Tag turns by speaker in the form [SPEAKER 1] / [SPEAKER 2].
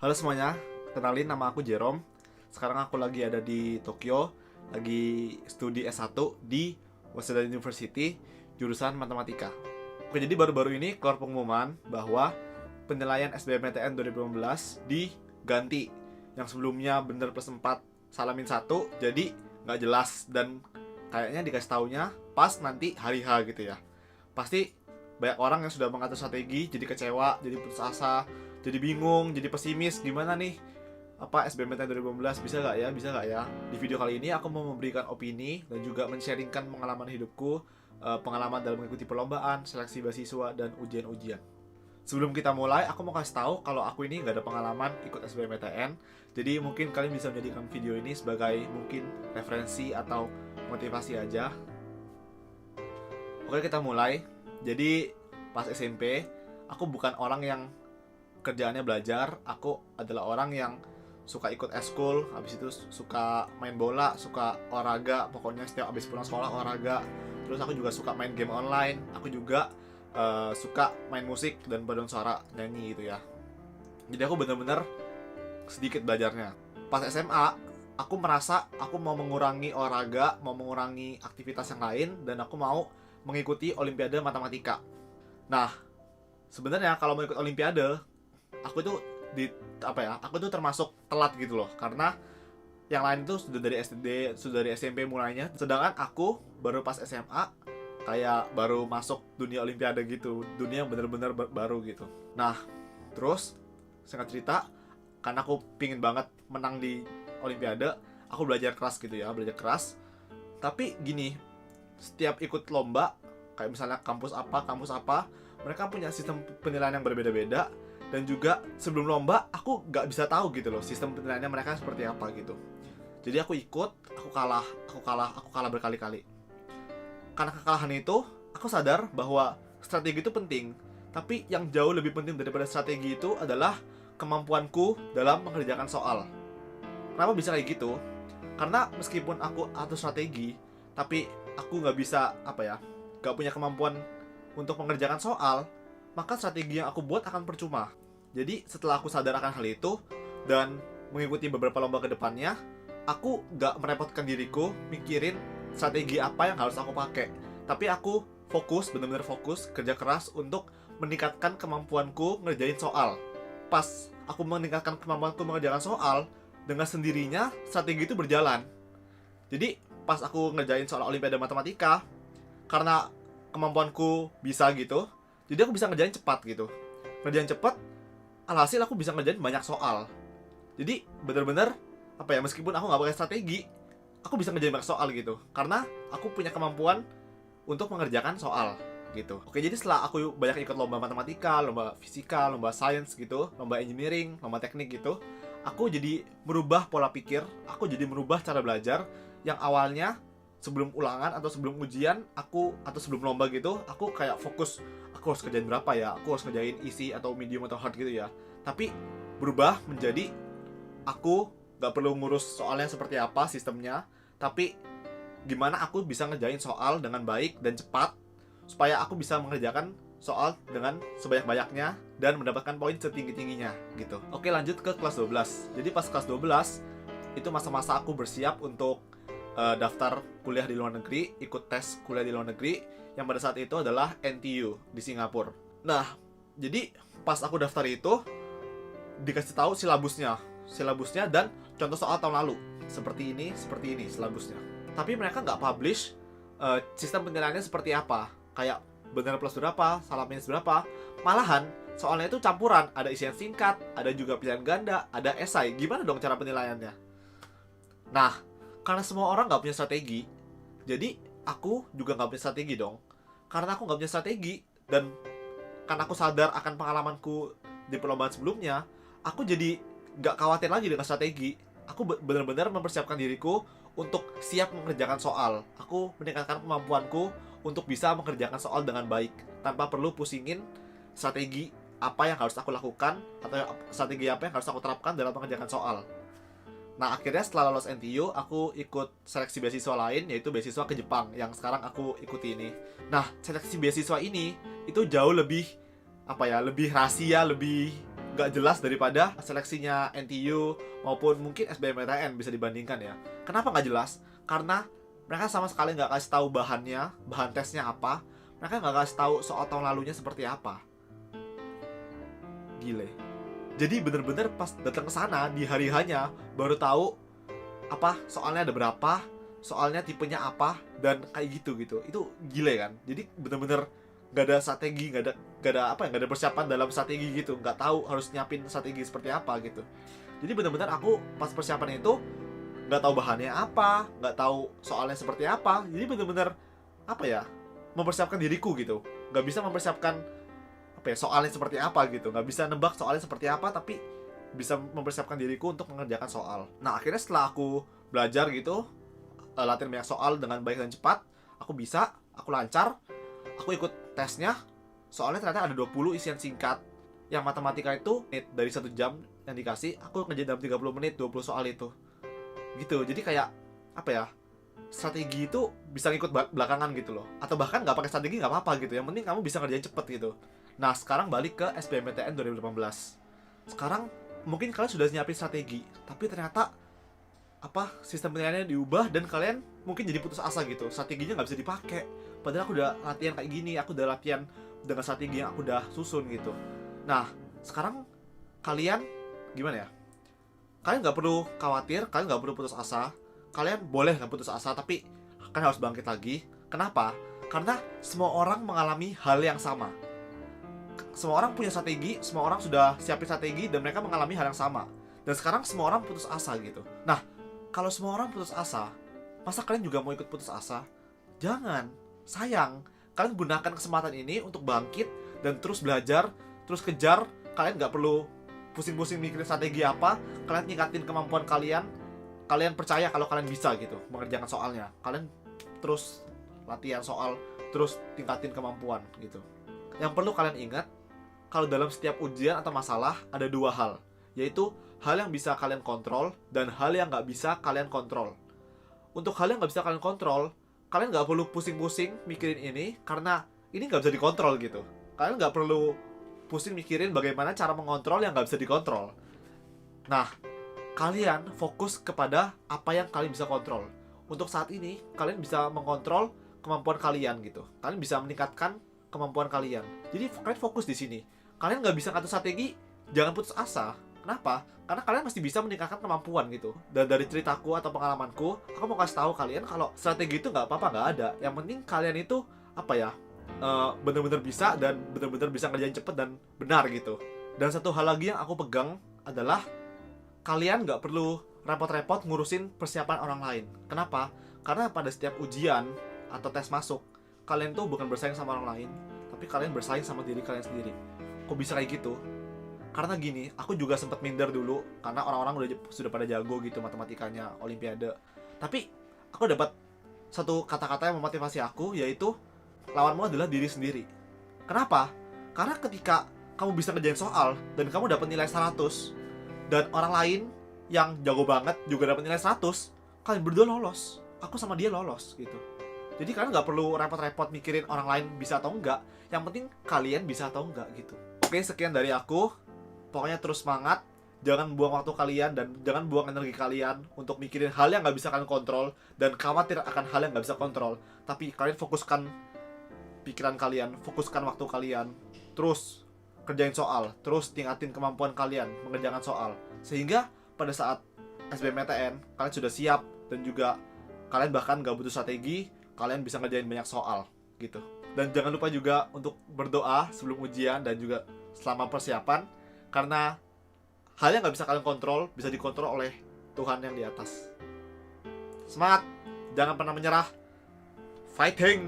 [SPEAKER 1] Halo semuanya, kenalin nama aku Jerome. Sekarang aku lagi ada di Tokyo, lagi studi S1 di Waseda University, jurusan Matematika. Oke, jadi baru-baru ini keluar pengumuman bahwa penilaian SBMPTN 2015 diganti. Yang sebelumnya bener plus 4, salamin 1, jadi nggak jelas. Dan kayaknya dikasih taunya pas nanti hari H gitu ya. Pasti banyak orang yang sudah mengatur strategi, jadi kecewa, jadi putus asa, jadi bingung, jadi pesimis, gimana nih SBMPTN 2015 bisa gak ya, Di video kali ini aku mau memberikan opini dan juga men-sharingkan pengalaman hidupku, pengalaman dalam mengikuti perlombaan, seleksi beasiswa, dan ujian-ujian. Sebelum kita mulai, aku mau kasih tahu kalau aku ini gak ada pengalaman ikut SBMPTN. Jadi mungkin kalian bisa menjadikan video ini sebagai mungkin referensi atau motivasi aja. Oke, kita mulai. Jadi pas SMP, aku bukan orang yang kerjaannya belajar. Aku adalah orang yang suka ikut eskul, habis itu suka main bola, suka olahraga. Pokoknya setiap habis pulang sekolah olahraga. Terus aku juga suka main game online. Aku juga suka main musik dan paduan suara, nyanyi gitu ya. Jadi aku bener-bener sedikit belajarnya. Pas SMA, aku merasa aku mau mengurangi olahraga, mau mengurangi aktivitas yang lain, dan aku mau mengikuti Olimpiade Matematika. Nah, sebenarnya kalau mau ikut Olimpiade, aku tuh aku tuh termasuk telat gitu loh, karena yang lain itu sudah dari SD, sudah dari SMP mulainya, sedangkan aku baru pas SMA kayak baru masuk dunia Olimpiade gitu, dunia yang bener-bener baru gitu. Nah, terus singkat cerita, karena aku pingin banget menang di Olimpiade, aku belajar keras gitu ya, belajar keras. Tapi gini, setiap ikut lomba, kayak misalnya kampus apa, mereka punya sistem penilaian yang berbeda-beda. Dan juga sebelum lomba, aku gak bisa tahu gitu loh sistem penilaiannya mereka seperti apa gitu. Jadi aku ikut, aku kalah berkali-kali. Karena kekalahan itu, aku sadar bahwa strategi itu penting. Tapi yang jauh lebih penting daripada strategi itu adalah kemampuanku dalam mengerjakan soal. Kenapa bisa kayak gitu? Karena meskipun aku atur strategi, tapi aku nggak bisa nggak punya kemampuan untuk mengerjakan soal, maka strategi yang aku buat akan percuma. Jadi setelah aku sadar akan hal itu dan mengikuti beberapa lomba ke depannya, aku nggak merepotkan diriku mikirin strategi apa yang harus aku pakai, tapi aku benar-benar fokus, kerja keras untuk meningkatkan kemampuanku ngerjain soal. Pas aku meningkatkan kemampuanku mengerjakan soal, dengan sendirinya strategi itu berjalan. Jadi pas aku ngerjain soal Olimpiade Matematika, karena kemampuanku bisa gitu, jadi aku bisa ngerjain cepat gitu. Ngerjain cepat, alhasil aku bisa ngerjain banyak soal. Jadi bener-bener meskipun aku nggak pakai strategi, aku bisa ngerjain banyak soal gitu, karena aku punya kemampuan untuk mengerjakan soal gitu. Oke, jadi setelah aku banyak ikut lomba matematika, lomba fisika, lomba sains gitu, lomba engineering, lomba teknik gitu, aku jadi merubah pola pikir, aku jadi merubah cara belajar. Yang awalnya sebelum ulangan atau sebelum ujian atau sebelum lomba gitu, aku kayak fokus, aku harus kerjain berapa ya, aku harus ngerjain easy atau medium atau hard gitu ya. Tapi berubah menjadi aku gak perlu ngurus soalnya seperti apa sistemnya, tapi gimana aku bisa ngerjain soal dengan baik dan cepat, supaya aku bisa mengerjakan soal dengan sebanyak-banyaknya dan mendapatkan poin setinggi-tingginya gitu. Oke, lanjut ke kelas 12. Jadi pas kelas 12, itu masa-masa aku bersiap untuk daftar kuliah di luar negeri, ikut tes kuliah di luar negeri, yang pada saat itu adalah NTU di Singapura. Nah, jadi pas aku daftar itu dikasih tahu silabusnya dan contoh soal tahun lalu. Seperti ini silabusnya. Tapi mereka nggak publish sistem penilaiannya seperti apa. Kayak benar plus berapa, salah minus berapa. Malahan soalnya itu campuran, ada isian singkat, ada juga pilihan ganda, ada esai. Gimana dong cara penilaiannya? Nah, karena semua orang nggak punya strategi, jadi aku juga nggak punya strategi dong. Karena aku nggak punya strategi, dan karena aku sadar akan pengalamanku di perlombaan sebelumnya, aku jadi nggak khawatir lagi dengan strategi. Aku benar-benar mempersiapkan diriku untuk siap mengerjakan soal. Aku meningkatkan kemampuanku untuk bisa mengerjakan soal dengan baik, tanpa perlu pusingin strategi apa yang harus aku lakukan, atau strategi apa yang harus aku terapkan dalam mengerjakan soal. Nah, akhirnya setelah lolos NTU, aku ikut seleksi beasiswa lain, yaitu beasiswa ke Jepang, yang sekarang aku ikuti ini. Nah, seleksi beasiswa ini itu jauh lebih lebih rahasia, lebih nggak jelas daripada seleksinya NTU maupun mungkin SBMPTN bisa dibandingkan ya. Kenapa nggak jelas? Karena mereka sama sekali nggak kasih tahu bahannya, bahan tesnya apa. Mereka nggak kasih tahu soal tahun lalunya seperti apa. Gile. Jadi bener-bener pas datang ke sana di hari hanya baru tahu apa soalnya ada berapa, soalnya tipenya apa, dan kayak gitu. Itu gile kan. Jadi bener-bener nggak ada strategi, nggak ada persiapan dalam strategi gitu, nggak tahu harus nyiapin strategi seperti apa gitu. Jadi benar-benar aku pas persiapan itu nggak tahu bahannya apa, nggak tahu soalnya seperti apa. Jadi benar-benar apa ya, mempersiapkan diriku gitu, nggak bisa mempersiapkan apa ya soalnya seperti apa gitu, nggak bisa nebak soalnya seperti apa, tapi bisa mempersiapkan diriku untuk mengerjakan soal. Nah akhirnya setelah aku belajar gitu, latihan banyak soal dengan baik dan cepat, aku lancar, aku ikut tesnya. Soalnya ternyata ada 20 isian singkat. Yang matematika itu dari 1 jam yang dikasih, aku ngerjain dalam 30 menit 20 soal itu. Gitu. Jadi kayak apa ya? Strategi itu bisa ngikut belakangan gitu loh. Atau bahkan nggak pakai strategi nggak apa-apa gitu. Yang penting kamu bisa ngerjain cepet gitu. Nah, sekarang balik ke SBMPTN 2018. Sekarang mungkin kalian sudah nyiapin strategi, tapi ternyata sistem penilaiannya diubah dan kalian mungkin jadi putus asa gitu. Strateginya nggak bisa dipakai. Padahal aku udah latihan kayak gini, aku udah latihan dengan strategi yang aku udah susun gitu. Nah, sekarang kalian gimana ya? Kalian nggak perlu khawatir, kalian nggak perlu putus asa. Kalian boleh nggak putus asa, tapi kalian harus bangkit lagi. Kenapa? Karena semua orang mengalami hal yang sama. Semua orang punya strategi, semua orang sudah siapin strategi, dan mereka mengalami hal yang sama. Dan sekarang semua orang putus asa gitu. Nah, kalau semua orang putus asa, masa kalian juga mau ikut putus asa? Jangan. Sayang, kalian gunakan kesempatan ini untuk bangkit dan terus belajar, terus kejar. Kalian nggak perlu pusing-pusing mikirin strategi apa. Kalian tingkatin kemampuan kalian. Kalian percaya kalau kalian bisa gitu mengerjakan soalnya. Kalian terus latihan soal, terus tingkatin kemampuan gitu. Yang perlu kalian ingat, kalau dalam setiap ujian atau masalah ada 2 hal, yaitu hal yang bisa kalian kontrol dan hal yang nggak bisa kalian kontrol. Untuk hal yang nggak bisa kalian kontrol, kalian nggak perlu pusing-pusing mikirin ini, karena ini nggak bisa dikontrol gitu. Kalian nggak perlu pusing mikirin bagaimana cara mengontrol yang nggak bisa dikontrol. Nah, kalian fokus kepada apa yang kalian bisa kontrol. Untuk saat ini, kalian bisa mengontrol kemampuan kalian gitu. Kalian bisa meningkatkan kemampuan kalian. Jadi kalian fokus di sini. Kalian nggak bisa ngatur strategi, jangan putus asa. Kenapa? Karena kalian masih bisa meningkatkan kemampuan gitu. Dan dari ceritaku atau pengalamanku, aku mau kasih tahu kalian kalau strategi itu nggak apa-apa, nggak ada. Yang penting kalian itu benar-benar bisa dan benar-benar bisa ngerjain cepet dan benar gitu. Dan satu hal lagi yang aku pegang adalah kalian nggak perlu repot-repot ngurusin persiapan orang lain. Kenapa? Karena pada setiap ujian atau tes masuk, kalian tuh bukan bersaing sama orang lain, tapi kalian bersaing sama diri kalian sendiri. Kok bisa kayak gitu? Karena gini, aku juga sempat minder dulu karena orang-orang sudah pada jago gitu matematikanya, olimpiade. Tapi aku dapat satu kata-kata yang memotivasi aku, yaitu lawanmu adalah diri sendiri. Kenapa? Karena ketika kamu bisa ngerjain soal dan kamu dapat nilai 100 dan orang lain yang jago banget juga dapat nilai 100, kalian berdua lolos. Aku sama dia lolos gitu. Jadi kalian nggak perlu repot-repot mikirin orang lain bisa atau enggak. Yang penting kalian bisa atau enggak gitu. Oke, sekian dari aku. Pokoknya terus semangat, jangan buang waktu kalian dan jangan buang energi kalian untuk mikirin hal yang nggak bisa kalian kontrol dan khawatir akan hal yang nggak bisa kontrol. Tapi kalian fokuskan pikiran kalian, fokuskan waktu kalian, terus kerjain soal, terus tingkatin kemampuan kalian mengerjakan soal. Sehingga pada saat SBMPTN, kalian sudah siap dan juga kalian bahkan nggak butuh strategi, kalian bisa ngerjain banyak soal gitu. Dan jangan lupa juga untuk berdoa sebelum ujian dan juga selama persiapan. Karena hal yang nggak bisa kalian kontrol, bisa dikontrol oleh Tuhan yang di atas. Semangat, jangan pernah menyerah. Fighting!